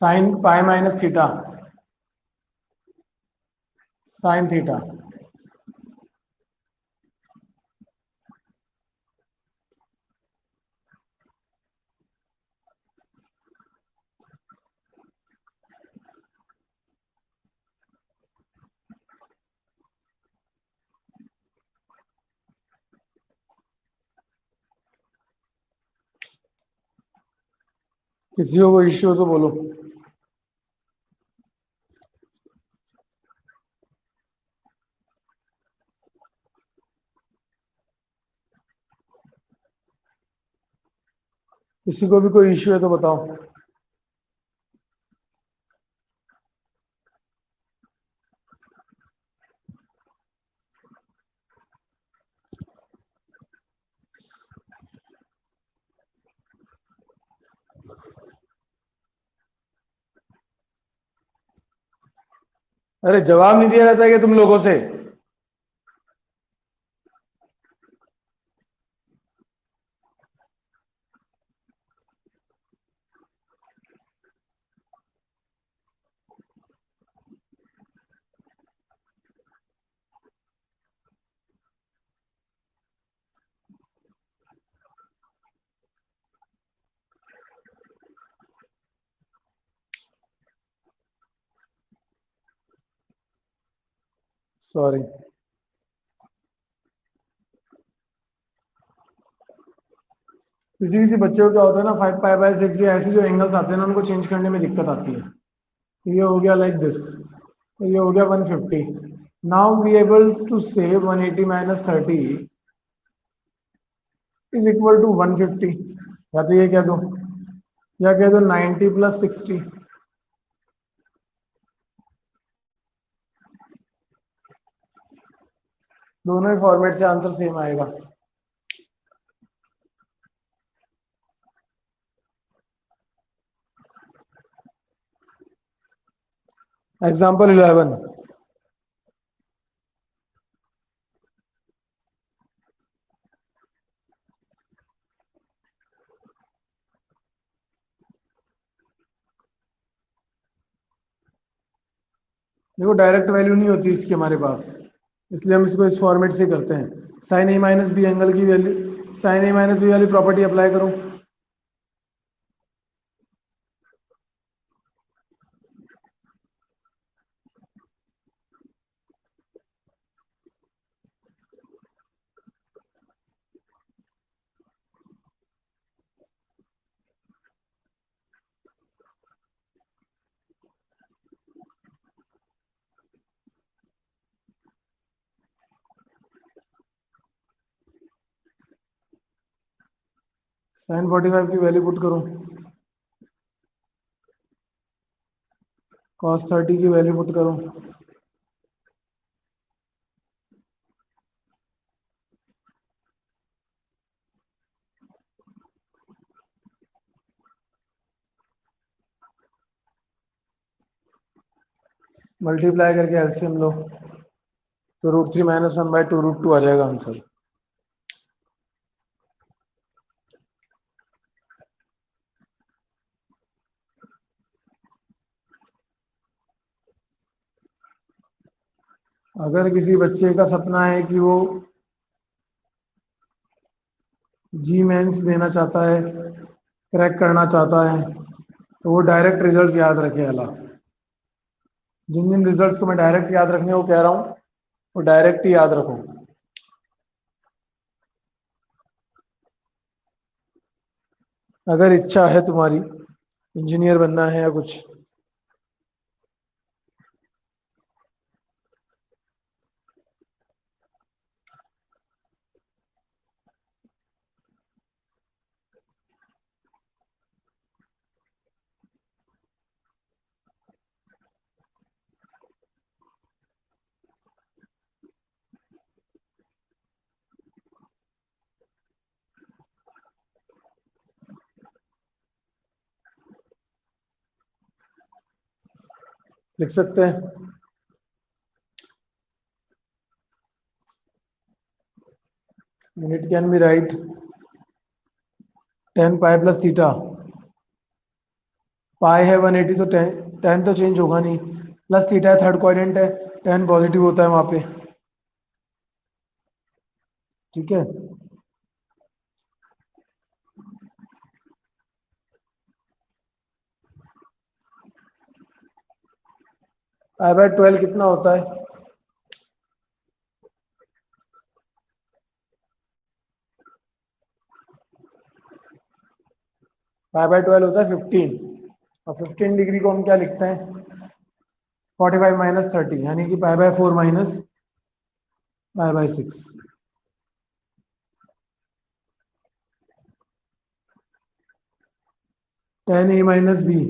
Sine pi minus theta, sine theta. किसी को कोई इश्यू हो तो बोलो। किसी को भी कोई इश्यू है तो बताओ। अरे जवाब नहीं दिया जाता है कि तुम लोगों से? सॉरी। किसी किसी बच्चे को क्या होता है ना, 5 पाई बाय 6 या ऐसे जो एंगल्स आते हैं ना, उनको चेंज करने में दिक्कत आती है। तो ये हो गया लाइक दिस, तो ये हो गया 150। नाउ वी एबल टू से 180 माइनस 30 इज इक्वल टू 150। या तो ये कह दो, या कह दो 90 प्लस 60। दोनों ही फॉर्मेट से आंसर सेम आएगा। एग्जाम्पल 11। देखो डायरेक्ट वैल्यू नहीं होती इसकी हमारे पास, इसलिए हम इसको इस फॉर्मेट से करते हैं। साइन ए माइनस बी एंगल की वैल्यू, साइन ए माइनस बी वाली प्रॉपर्टी अप्लाई करो। साइन 45 की वैल्यू पुट करो, कॉस 30 की वैल्यू पुट करो, मल्टीप्लाई करके एलसीएम लो, तो √3 माइनस 1/2 √2 आ जाएगा आंसर। अगर किसी बच्चे का सपना है कि वो जी मेंस देना चाहता है, क्रैक करना चाहता है, तो वो डायरेक्ट रिजल्ट्स याद रखे अला। जिन जिन रिजल्ट्स को मैं डायरेक्ट याद रखने को कह रहा हूँ, वो डायरेक्ट ही याद रखो। अगर इच्छा है तुम्हारी इंजीनियर बनना है या कुछ, लिख सकते हैं। It can be right 10 pi plus theta pi है 180 तो टेन तो चेंज होगा नहीं, प्लस थीटा है, थर्ड क्वाड्रेंट है, टेन पॉजिटिव होता है वहां पे। ठीक है, पाई बाय 12 कितना होता है? पाई बाय 12 होता है 15, और 15 डिग्री को हम क्या लिखते हैं? 45 माइनस 30, यानी कि pi by 4 minus pi by 6। Tan A minus B.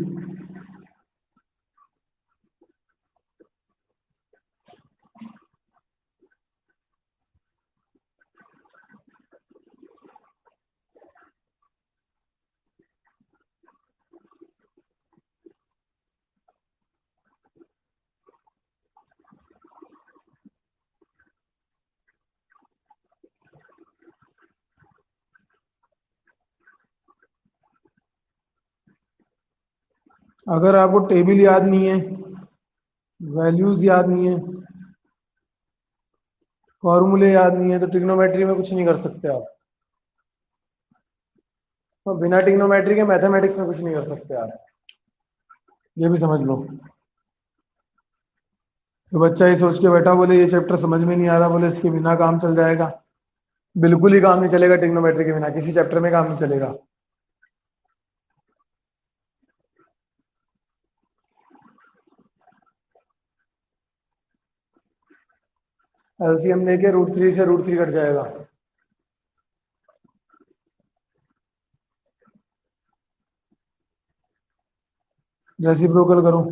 अगर आपको टेबल याद नहीं है, वैल्यूज याद नहीं है, फॉर्मूले याद नहीं है, तो ट्रिग्नोमेट्री में कुछ नहीं कर सकते आप। तो बिना ट्रिग्नोमेट्री के मैथमेटिक्स में कुछ नहीं कर सकते आप, ये भी समझ लो। तो बच्चा ये सोच के बैठा बोले ये चैप्टर समझ में नहीं आ रहा, बोले इसके बिना काम चल जाएगा। बिल्कुल ही काम नहीं चलेगा, ट्रिग्नोमेट्री के बिना किसी चैप्टर में काम नहीं चलेगा। एलसीएम लेके √3 से √3 कट जाएगा। रेसिप्रोकल करो।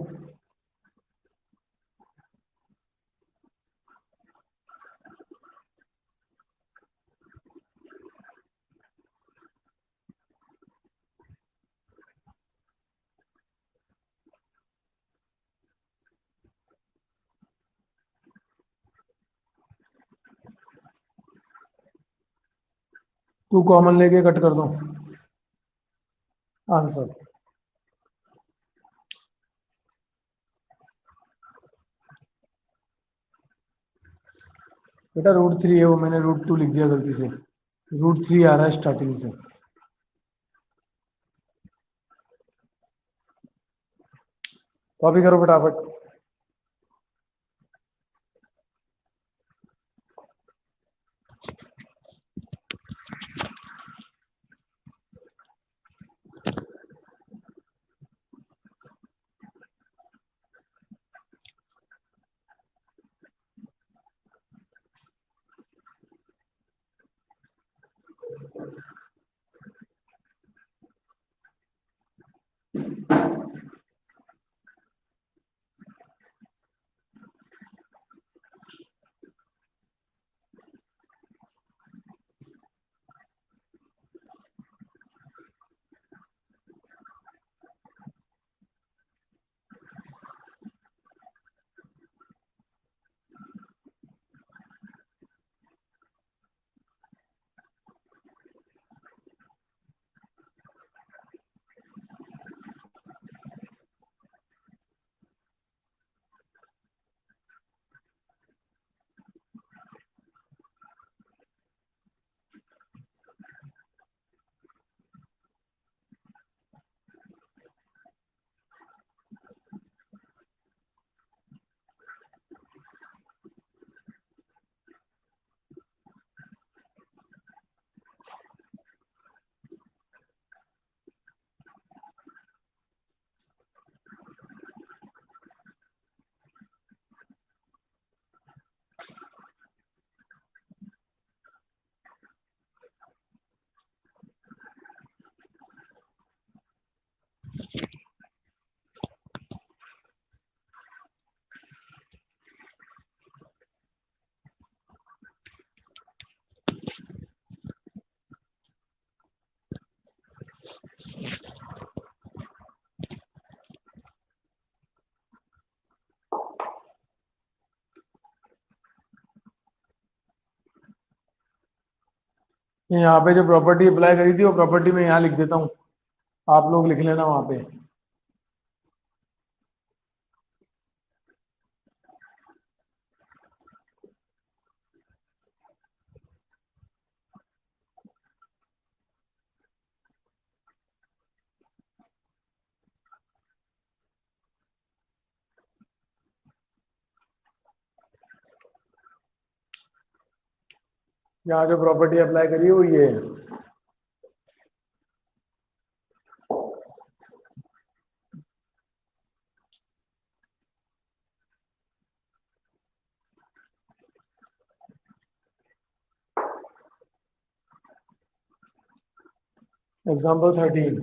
टू कॉमन लेके कट कर दो आंसर। बेटा √3 है वो, मैंने √2 लिख दिया गलती से। √3 आ रहा है स्टार्टिंग से। कॉपी करो फटाफट। यहाँ पे जो प्रॉपर्टी अप्लाई करी थी वो प्रॉपर्टी में यहाँ लिख देता हूँ, आप लोग लिख लेना वहां पे। यहाँ जो प्रॉपर्टी अप्लाई करी वो ये है। एग्जाम्पल 13।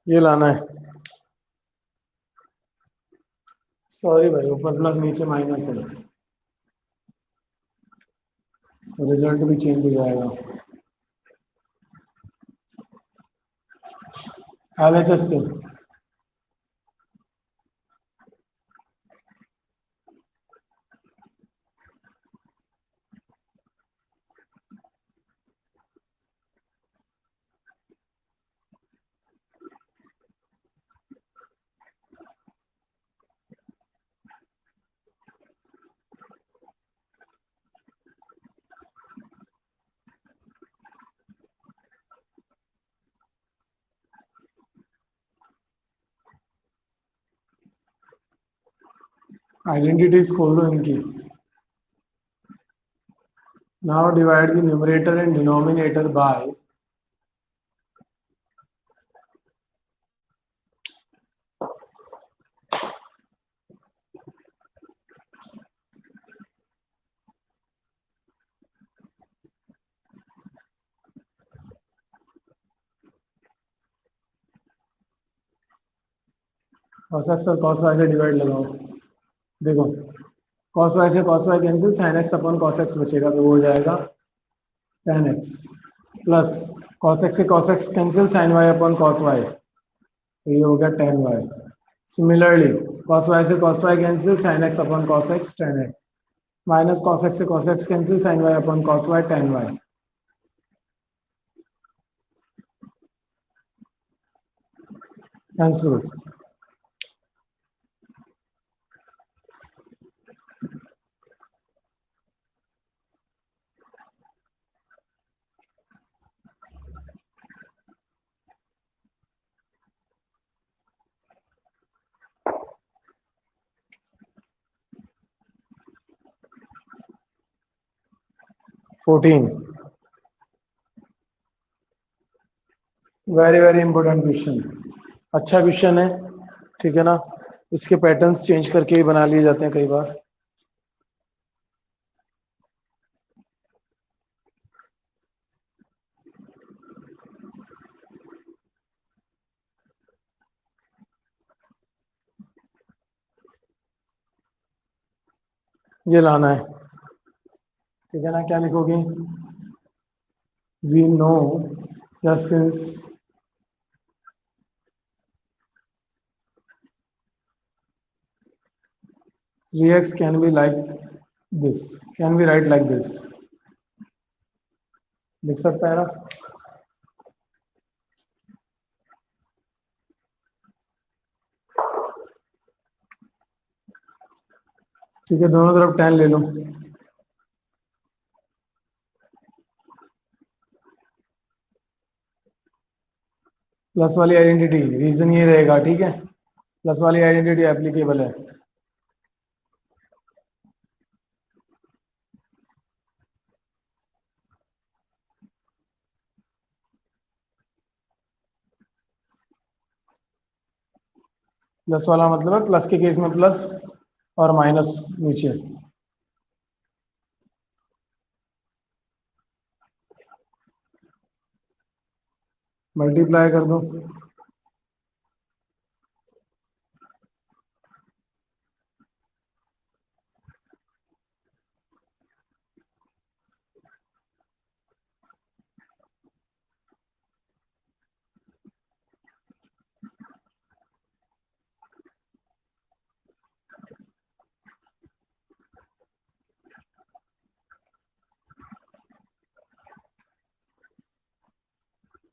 ये लाना है। सॉरी भाई, ऊपर प्लस नीचे माइनस है, तो रिजल्ट भी चेंज हो जाएगा। एलएचएस से आइडेंटिटीज खोल दो इनकी। Now divide the numerator and denominator by cos x और cos y से डिवाइड लगाओ। देखो, cos y से cos y cancel, sin x अपन cos x बचेगा, तो वो हो जाएगा tan x plus cos x से cos x cancel, sin y अपन cos y, तो ये हो गया tan y। Similarly cos y से cos y cancel, sin x अपन cos x tan x, minus cos x से cos x cancel, sin y अपन cos y tan y। Answer 14। Very very important question, अच्छा question है, ठीक है ना। इसके patterns change करके ही बना लिए जाते हैं कई बार। ये लाना है, ठीक है ना। क्या लिखोगे? वी नो या since 3x can be like this, can be write like this, लिख सकता है ना। ठीक है, दोनों तरफ 10 ले लो। प्लस वाली आइडेंटिटी, रीजन ये रहेगा, ठीक है। प्लस वाली आइडेंटिटी एप्लीकेबल है। प्लस वाला मतलब है प्लस के केस में प्लस और माइनस नीचे। मल्टीप्लाई कर दो।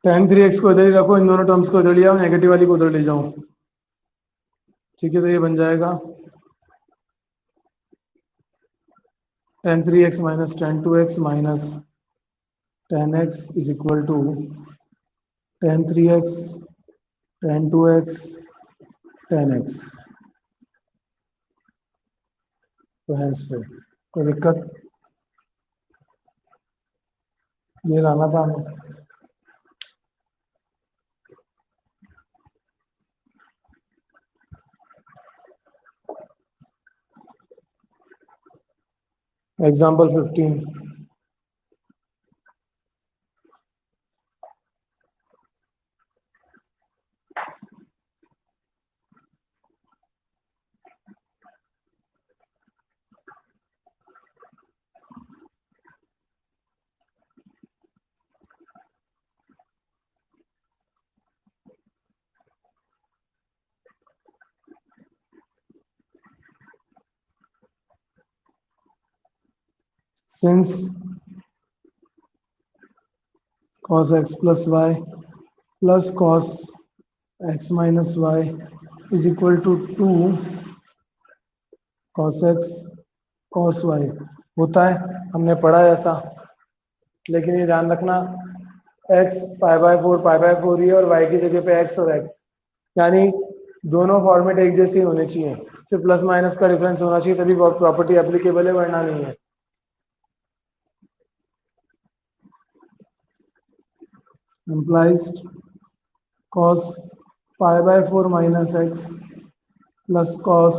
tan 3x को इधर ही रखो, इन दोनों टर्म्स को इधर ले आओ, नेगेटिव वाली को उधर ले जाओ। ठीक है, तो ये बन जाएगा tan 3x minus tan 2x minus tan x is equal to tan 3x tan 2x tan x। तो हैंस पे कोई दिक्कत, ये लाना था हमें। Example 15, since cos x plus y plus cos x minus y is equal to 2 cos x cos y होता है, हमने पढ़ा है ऐसा। लेकिन ये ध्यान रखना x पाई बाय फोर ही है और y की जगह पे x और x, यानी दोनों फॉर्मेट एक जैसे होने चाहिए, सिर्फ प्लस माइनस का डिफरेंस होना चाहिए तभी प्रॉपर्टी एप्लीकेबल है, वरना नहीं है। implies cos pi by four minus x plus cos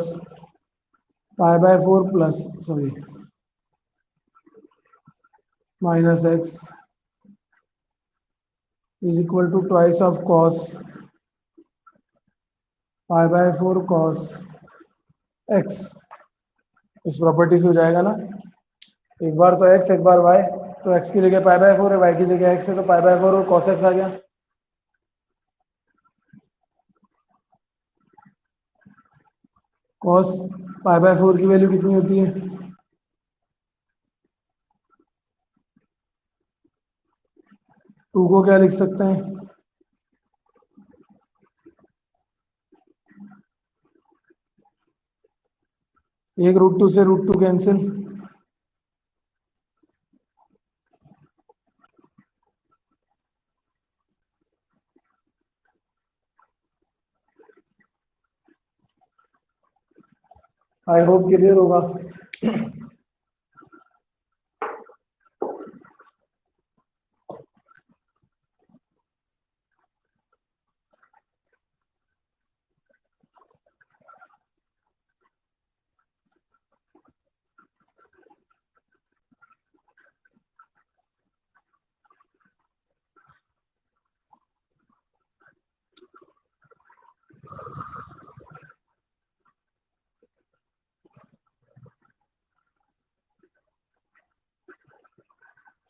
pi by four plus sorry minus x is equal to twice of cos pi by four cos x। इस property से हो जाएगा ना, एक बार तो x एक बार y, तो x की जगह पाई बाय फोर है, y की जगह x है, तो पाई बाय फोर और cos x आ गया। cos पाई बाय फोर की वैल्यू कितनी होती है, टू को क्या लिख सकते हैं, एक रूट टू से root two cancel, I hope clear होगा।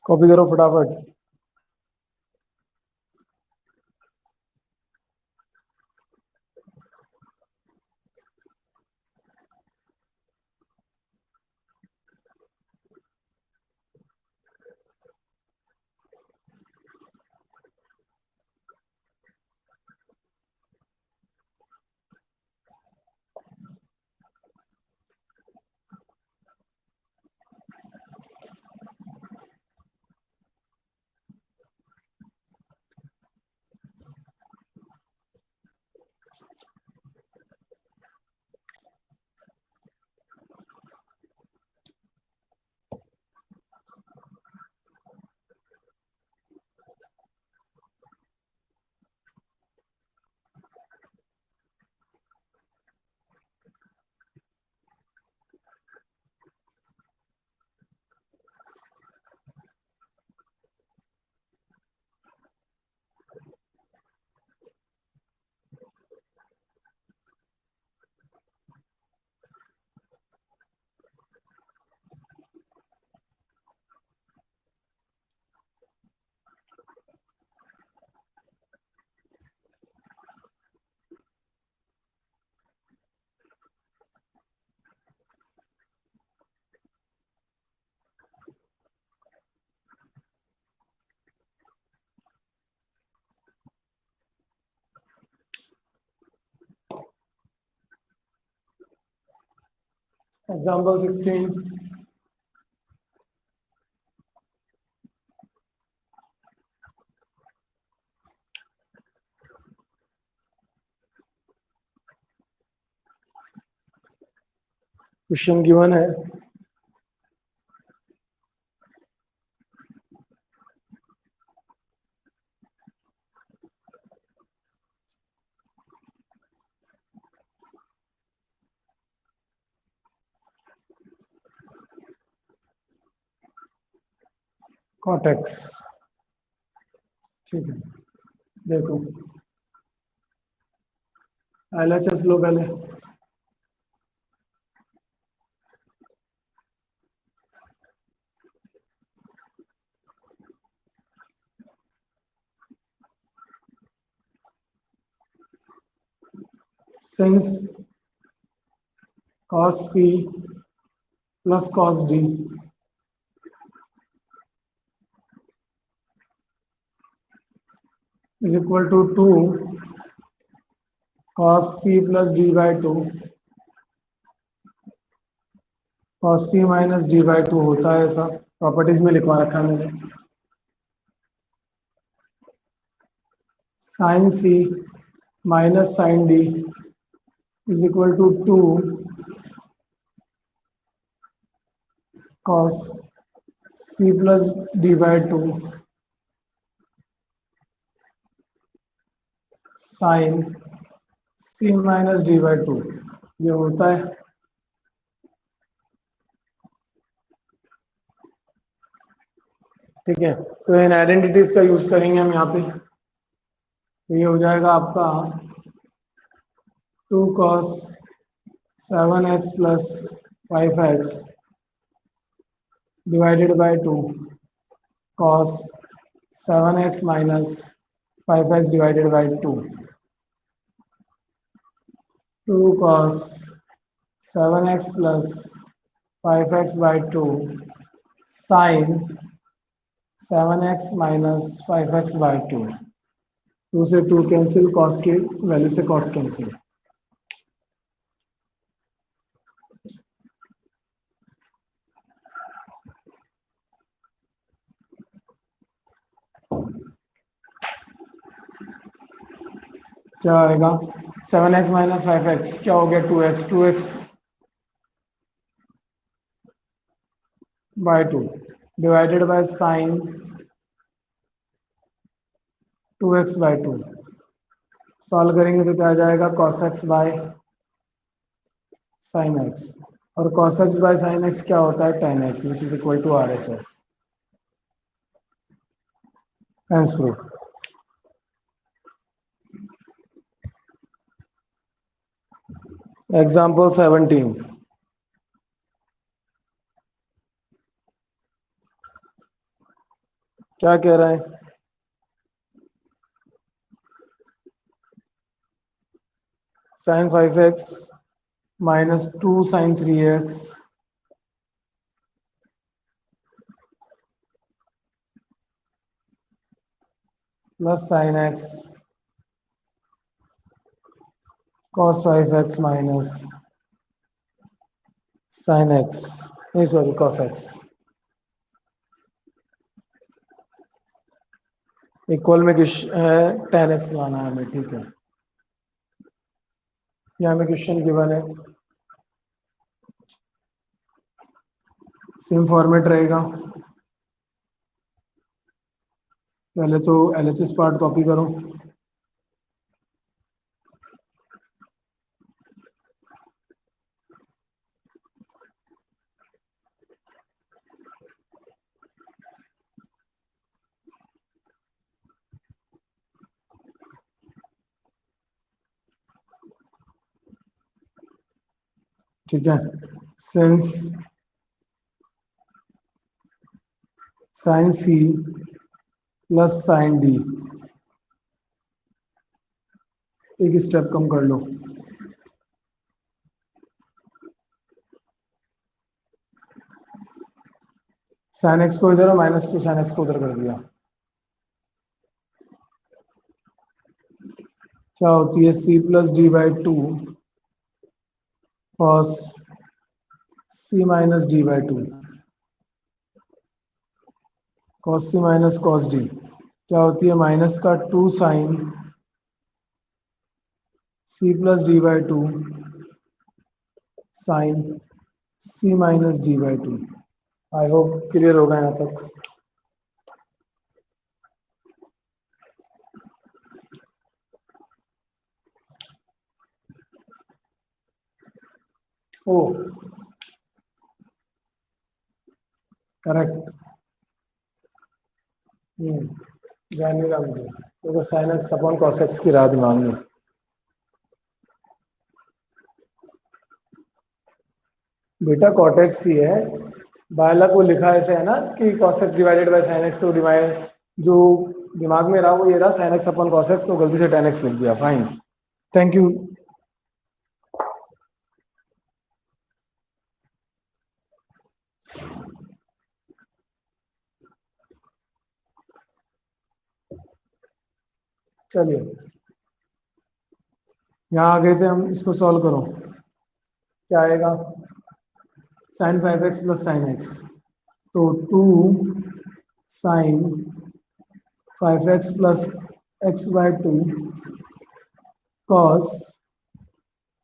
कॉपी करो फटाफट। एग्जाम्पल 16, क्वेश्चन गिवन है cot x। ठीक है, देखो LHS लो पहले। since cos c plus cos d is equal to 2 cos c plus d by 2, cos c minus d by 2 होता है ऐसा, प्रॉपर्टीज में लिखवा रखा है मैंने। sin c minus sin d is equal to 2 cos c plus d by 2 sin c minus d by 2 ये होता है। ठीक है, तो इन आइडेंटिटीज का यूज करेंगे हम यहाँ पे। तो ये हो जाएगा आपका 2 cos 7x plus 5x divided by 2 cos 7x minus 5x divided by 2, 2 cos 7x plus 5x by 2 sin 7x minus 5x by 2। 2 से 2 कैंसिल, cos की वैल्यू से cos कैंसिल। क्या आएगा? 7x माइनस 5x क्या हो गया? 2x, 2x by 2 divided by sine 2x by 2। Solve करेंगे तो क्या आ जाएगा? cos x by sin x, और cos x by sin x क्या होता है? tan x, which is equal to RHS। Hence proof. Example 17, क्या कह रहा है? sin 5x minus 2 sin 3x plus sin x cos 5x minus sin x, नहीं sorry cos x equal में tan x लाना है हमें। ठीक है, यहाँ में क्वेश्चन गिवन है, सेम फॉर्मेट रहेगा। पहले तो LHS पार्ट कॉपी करो। ठीक है, since sin c plus sin d, एक स्टेप कम कर लो। sin x को इधर और -2 sin x को उधर कर दिया। क्या होती है? c plus D by 2 cos c minus D by 2, cos c minus cos d क्या होती है? माइनस का 2 sine c plus D by 2 sine c minus D by two. I hope clear होगा यहाँ तक। Oh correct. ध्यान नहीं रहा मुझे, क्योंकि sine x upon cos x की रहा दिमाग में। बेटा कॉट एक्स ही है, बालक वो लिखा ऐसे है ना कि cos x divided by sin x, तो डिवाइड जो दिमाग में रहा वो ये रहा sin x upon cos x, तो गलती से tan x लिख दिया। Fine, thank you. चलिए यहाँ आ गए थे हम, इसको सॉल्व करो। क्या आएगा? sin 5x plus sin x, तो 2 sin 5x plus x by two cos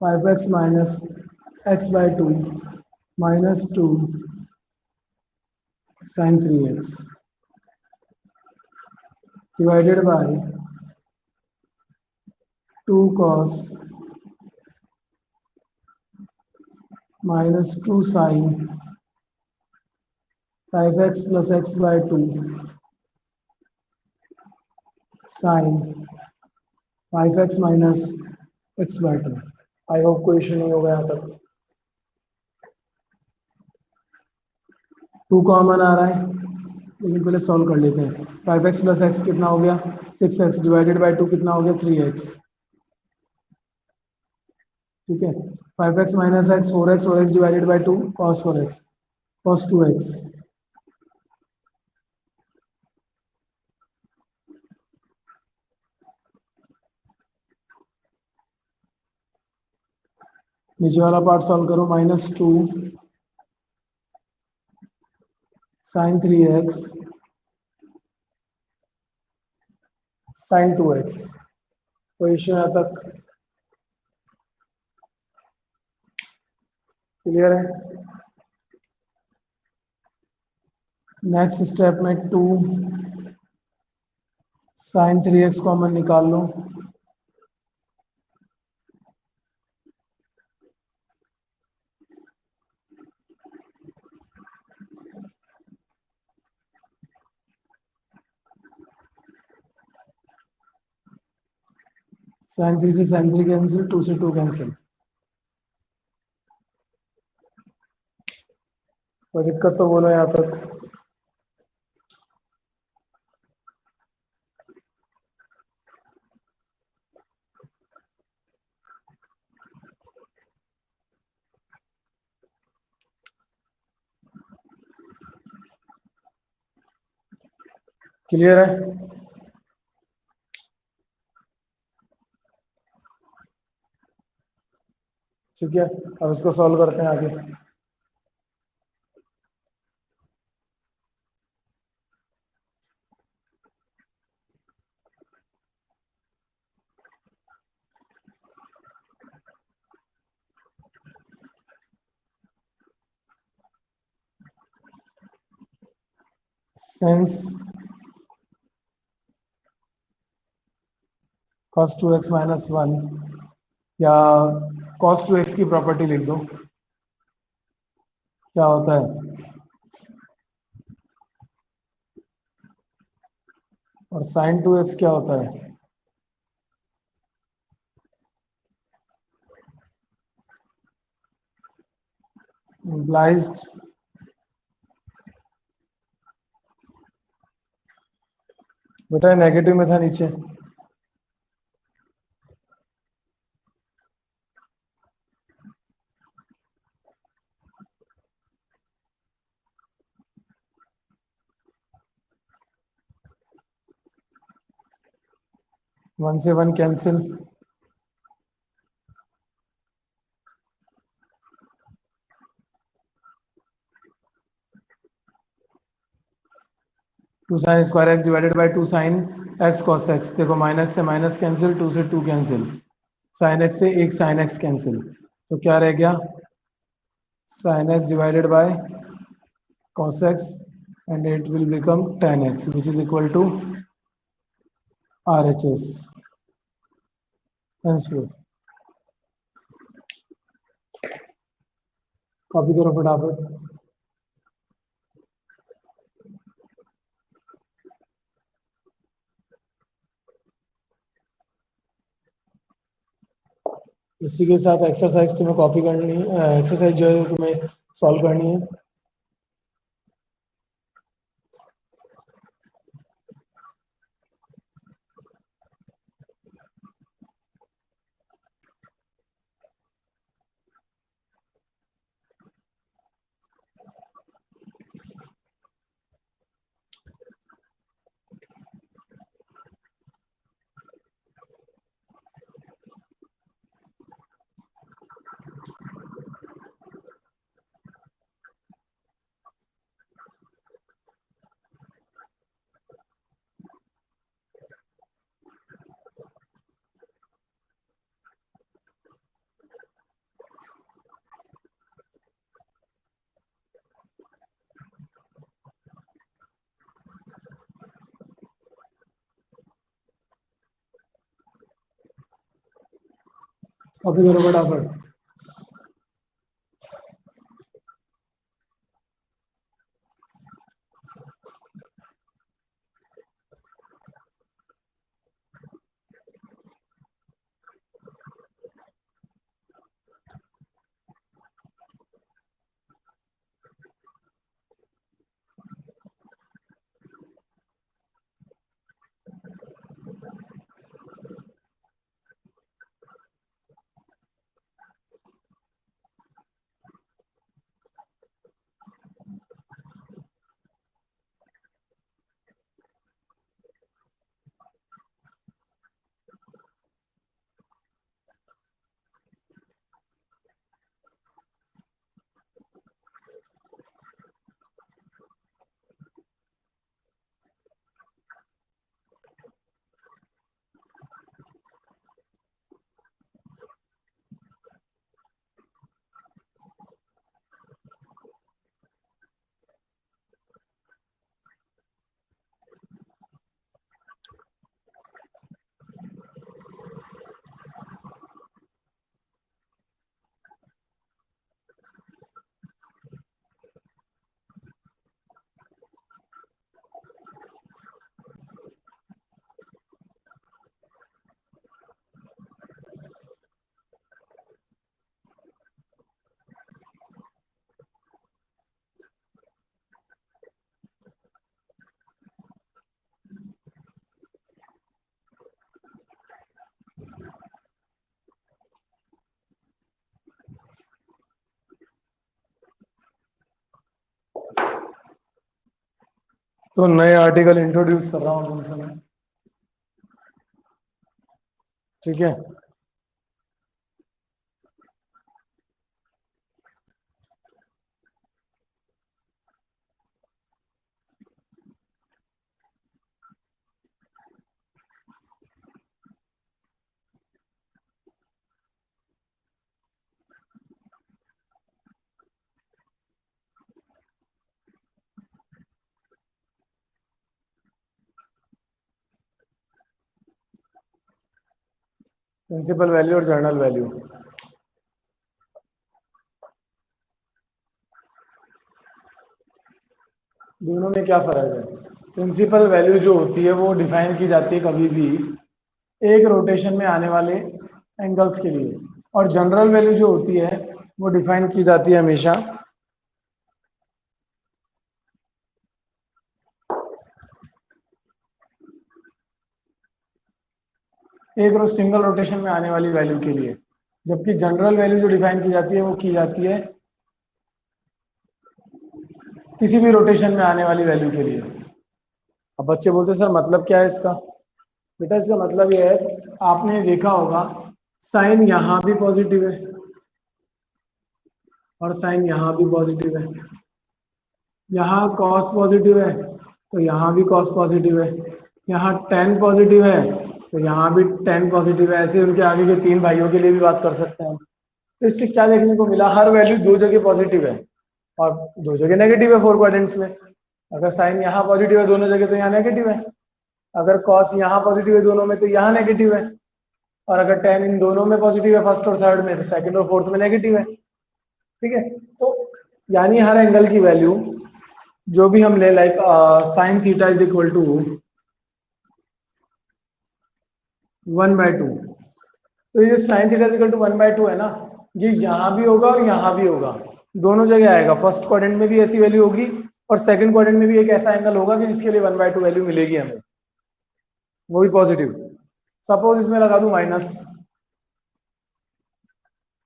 5x minus x by two minus 2 sin 3x divided by 2 cos minus 2 sin 5x plus x by two sin 5x minus x by two. I hope कोई issue नहीं होगा यहाँ तक। 2 common आ रहा है, लेकिन पहले solve कर लेते हैं। 5x प्लस एक्स कितना हो गया? 6x डिवाइडेड बाय 2 कितना हो गया? 3x। ठीक है, 5x minus x 4x, 4x divided by 2 cos 4x cos 2x। नीचे वाला पार्ट सॉल्व करो। Minus 2 sin 3x sin 2x। कोई इशू यहाँ तक? क्लियर है? नेक्स्ट स्टेप में 2 sin 3x कॉमन निकाल लो। sin 3 से sin 3 कैंसिल, 2 से 2 कैंसिल। कोई दिक्कत तो बोलो यहाँ तक। क्लियर है? ठीक है, अब इसको सॉल्व करते हैं आगे। since cos 2x माइनस 1, या cos 2x की प्रॉपर्टी लिख दो, क्या होता है? और sin 2x क्या होता है? इम्प्लाइज बेटा नेगेटिव में था नीचे। वन से one cancel, two sine square x divided by 2 sine x cos x. देखो माइनस से माइनस कैंसिल, 2 से 2 कैंसिल, साइन एक्स से एक साइन एक्स कैंसिल, तो क्या रह गया? sin x divided by cos x, and it will become tan x, which is equal to RHS. henceforth copy करो फटाफट. इसी के साथ एक्सरसाइज तुम्हें कॉपी करनी है, एक्सरसाइज जो है तुम्हें सॉल्व करनी है. कॉपी करो फटाफट. तो नए आर्टिकल इंट्रोड्यूस कर रहा हूँ तुमसे मैं. ठीक है. प्रिंसिपल वैल्यू और जर्नल वैल्यू. दोनों में क्या फर्क है? प्रिंसिपल वैल्यू जो होती है वो डिफाइन की जाती है कभी भी एक रोटेशन में आने वाले एंगल्स के लिए, और जनरल वैल्यू जो होती है वो डिफाइन की जाती है हमेशा एक सिंगल रोटेशन में आने वाली वैल्यू के लिए, जबकि जनरल वैल्यू जो डिफाइन की जाती है वो की जाती है किसी भी रोटेशन में आने वाली वैल्यू के लिए. अब बच्चे बोलते हैं सर मतलब क्या है इसका? बेटा इसका मतलब ये है, आपने देखा होगा साइन यहां भी पॉजिटिव है और साइन यहां भी पॉजिटिव है. यहाँ कॉस पॉजिटिव है तो यहाँ भी कॉस पॉजिटिव है. यहाँ टेन पॉजिटिव है तो यहाँ भी टेन पॉजिटिव है. ऐसे उनके आगे के तीन भाइयों के लिए भी बात कर सकते हैं. तो इससे क्या देखने को मिला, हर वैल्यू दो जगह पॉजिटिव है और दो जगह नेगेटिव है फोर क्वाड्रेंट्स में। अगर साइन यहाँ पॉजिटिव है दोनों जगह तो यहाँ नेगेटिव है, अगर कॉस यहाँ पॉजिटिव है दोनों में तो यहाँ नेगेटिव है, और अगर टेन इन दोनों में पॉजिटिव है फर्स्ट और थर्ड में तो सेकंड और फोर्थ में नेगेटिव है। ठीक है, तो यानी हर एंगल की वैल्यू जो भी हम ले, like sine theta is equal to 1/2, तो ये जो sine theta is equal to 1/2 है ना, ये यहाँ भी होगा और यहाँ भी होगा, दोनों जगह आएगा। फर्स्ट क्वाड्रेंट में भी ऐसी वैल्यू होगी और सेकंड क्वाड्रेंट में भी एक ऐसा एंगल होगा कि जिसके लिए 1/2 वैल्यू मिलेगी हमें, वो भी पॉजिटिव। सपोज इसमें लगा दूं माइनस,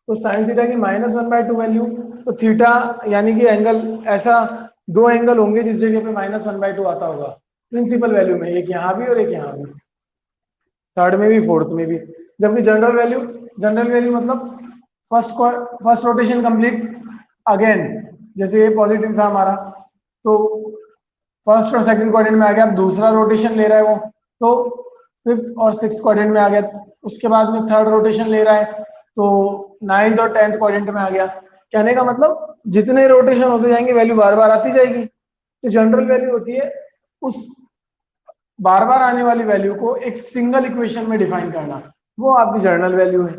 तो साइन थीटा की -1/2 वैल्यू, तो थीटा यानी कि एंगल, ऐसा दो एंगल होंगे जिस जगह पे -1/2 आता होगा प्रिंसिपल वैल्यू में, एक यहाँ भी और एक यहाँ भी, थर्ड में भी फोर्थ में भी। जबकि जनरल वैल्यू मतलब फर्स्ट रोटेशन कंप्लीट अगेन, जैसे ये पॉजिटिव था हमारा तो फर्स्ट और सेकंड क्वाड्रेंट में आ गया, अब दूसरा रोटेशन ले रहा है वो, तो फिफ्थ और सिक्स्थ क्वाड्रेंट में आ गया, उसके बाद में थर्ड रोटेशन ले रहा है तो नाइन्थ और टेंथ क्वाड्रेंट में आ गया। कहने का मतलब जितने रोटेशन होते जाएंगे वैल्यू बार बार आती जाएगी। तो जनरल वैल्यू होती है उस बार बार आने वाली वैल्यू को एक सिंगल इक्वेशन में डिफाइन करना, वो आपकी जनरल वैल्यू है।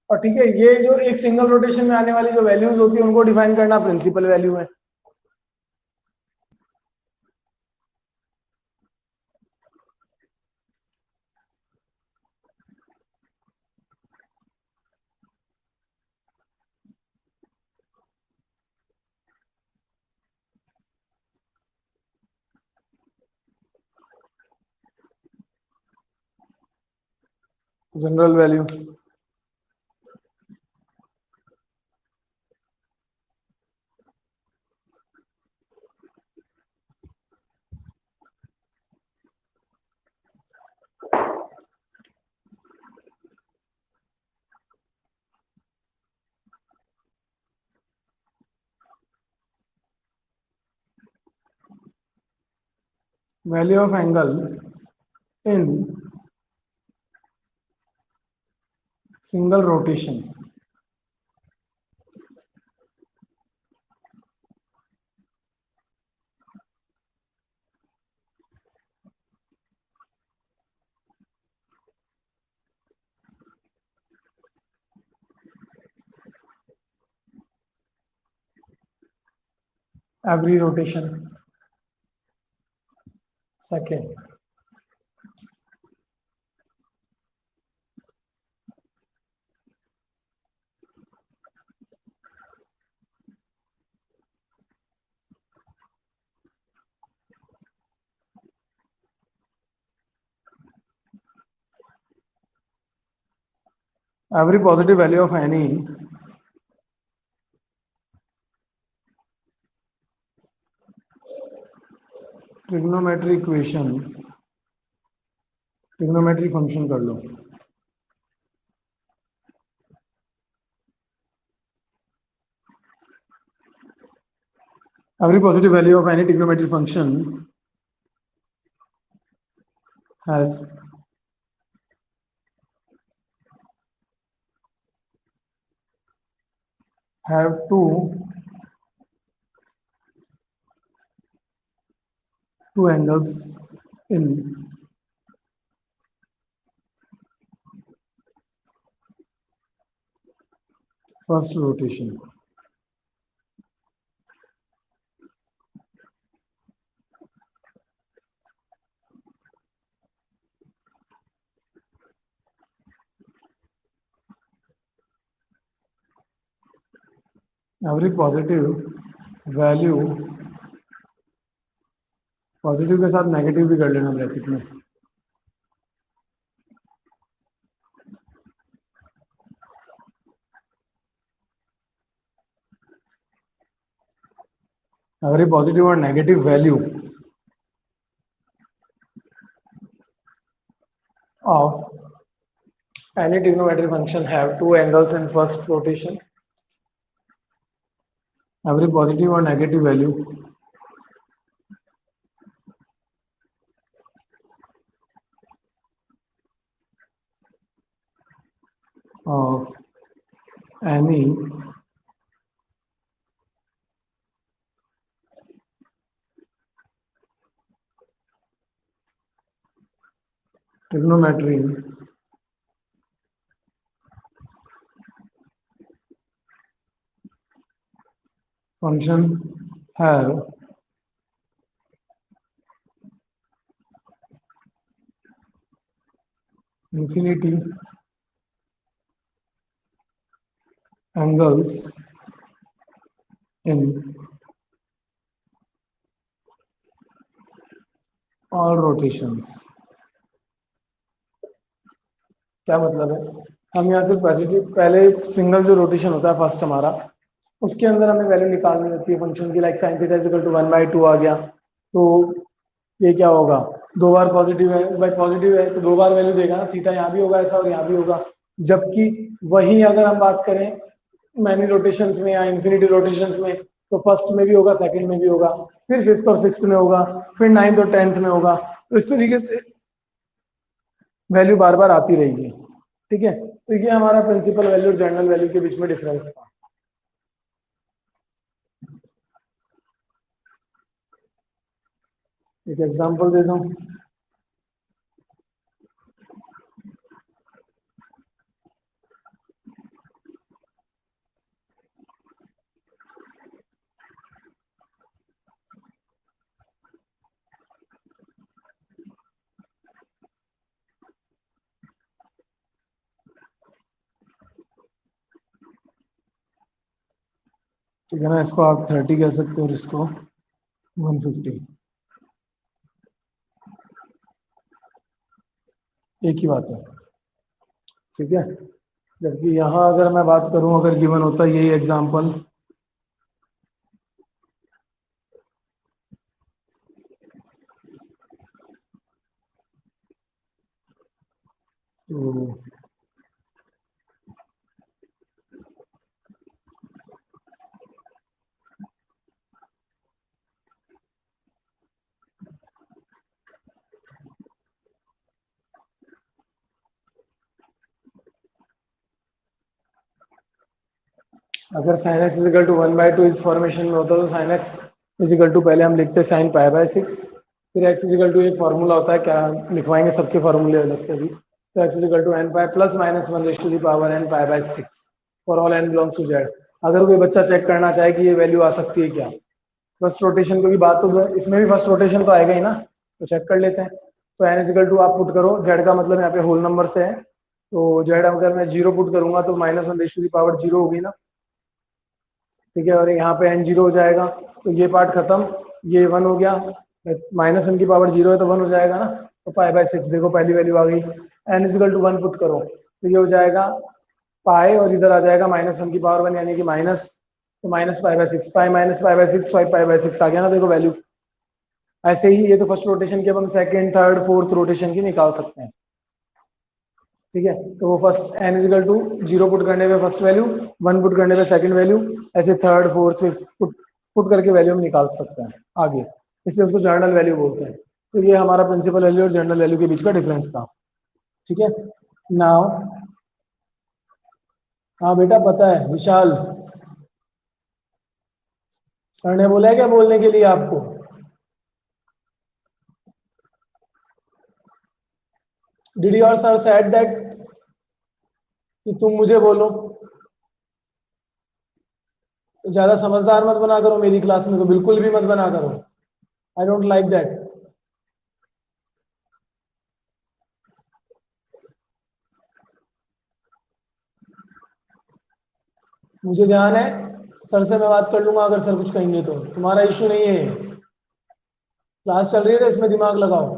और ठीक है, ये जो एक सिंगल रोटेशन में आने वाली जो वैल्यूज होती है उनको डिफाइन करना प्रिंसिपल वैल्यू है। General value value of angle in single rotation. every rotation second। every positive value of trigonometry equation, trigonometry function कर लो। every positive value of any trigonometric function has have two angles in first rotation। every value positive के साथ negative भी कर लेना bracket में। every positive or negative value of any trigonometric function have two angles in first rotation। every positive or negative value of any trigonometry function have infinity angles in all rotations। क्या मतलब है? हम यहाँ से positive पहले single जो rotation होता है फर्स्ट हमारा, उसके अंदर हमें वैल्यू निकालनी होती है फंक्शन की, like sine theta is equal to 1/2 आ गया, तो ये क्या होगा, दो बार पॉजिटिव है, भाई पॉजिटिव है तो दो बार वैल्यू देगा ना, थीटा यहाँ भी होगा ऐसा और यहाँ भी होगा। जबकि वही अगर हम बात करें मैनी रोटेशंस में या इंफिनिटी रोटेशंस में, तो फर्स्ट में भी होगा, सेकंड में भी होगा, फिर फिफ्थ और सिक्स्थ में होगा, फिर नाइन्थ और टेंथ में होगा, तो इस तरीके से वैल्यू बार बार आती रहेगी। ठीक है, तो ये हमारा प्रिंसिपल वैल्यू और जनरल वैल्यू के बीच में डिफरेंस था। एक एग्जांपल दे दूं, ठीक है ना, इसको आप 30 कह सकते हो और इसको 150, एक ही बात है। ठीक है, जबकि यहाँ अगर मैं बात करूं, अगर गिवन होता यही एग्जांपल, तो अगर sine x is equal to 1/2 इस फॉर्मेशन में होता तो sine x is equal to पहले हम लिखते साइन पाई/6, फिर एक्स इज इक्वल टू एक फॉर्मूला होता है, क्या लिखवाएंगे सबके फॉर्मूले अलग से भी, तो x is equal to n pi plus minus 1 raise to the power n pi for all n belongs to z. अगर कोई बच्चा चेक करना चाहे कि ये वैल्यू आ सकती है क्या, फर्स्ट रोटेशन को भी बात, तो इसमें भी फर्स्ट रोटेशन तो आएगा ही ना, तो चेक कर लेते हैं। तो n इज इक्वल टू आप पुट करो, जेड का मतलब यहाँ पे होल नंबर से है, तो जेड अगर मैं 0 पुट करूंगा तो -1 रेज़ टू द पावर 0 होगी ना। ठीक है, और यहाँ पे n 0 हो जाएगा, तो ये पार्ट खत्म, ये 1 हो गया, -1 की पावर 0 है तो 1 हो जाएगा ना, तो पाई/6 देखो पहली वैल्यू आ गई। n is equal to 1 put करो तो ये हो जाएगा पाई, और इधर आ जाएगा -1 की पावर 1 यानी कि माइनस, तो माइनस पाई/6, पाई माइनस पाई/6, 5 पाई/6 आ गया ना, देखो वैल्यू। ऐसे ही ये तो फर्स्ट रोटेशन की, अब हम सेकंड थर्ड फोर्थ रोटेशन की निकाल सकते हैं। ठीक है, तो वो first n is equal to 0 put करने पे फर्स्ट वैल्यू, 1 पुट करने पे सेकंड वैल्यू, ऐसे थर्ड फोर्थ फिफ्थ पुट करके वैल्यू हम निकाल सकते हैं आगे, इसलिए उसको जर्नल वैल्यू बोलते हैं। तो ये हमारा प्रिंसिपल वैल्यू और जर्नल वैल्यू के बीच का डिफरेंस था। ठीक है, नाउ हाँ बेटा पता है विशाल, सर ने बोला है क्या बोलने के लिए आपको? Did your sir said that कि तुम मुझे बोलो? तो ज्यादा समझदार मत बना करो मेरी क्लास में, तो बिल्कुल भी मत बना करो, आई डोंट लाइक दैट। मुझे ध्यान है, सर से मैं बात कर लूंगा अगर सर कुछ कहेंगे तो, तुम्हारा इश्यू नहीं है, क्लास चल रही है तो इसमें दिमाग लगाओ।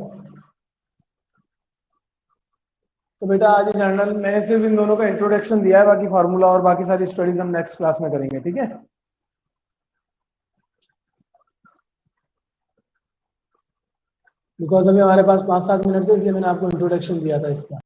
तो बेटा आज ही जर्नल मैंने सिर्फ इन दोनों का इंट्रोडक्शन दिया है, बाकी फार्मूला और बाकी सारी स्टडीज हम नेक्स्ट क्लास में करेंगे। ठीक है, बिकॉज अभी हमारे पास 5-7 मिनट थे, इसलिए मैंने आपको इंट्रोडक्शन दिया था इसका।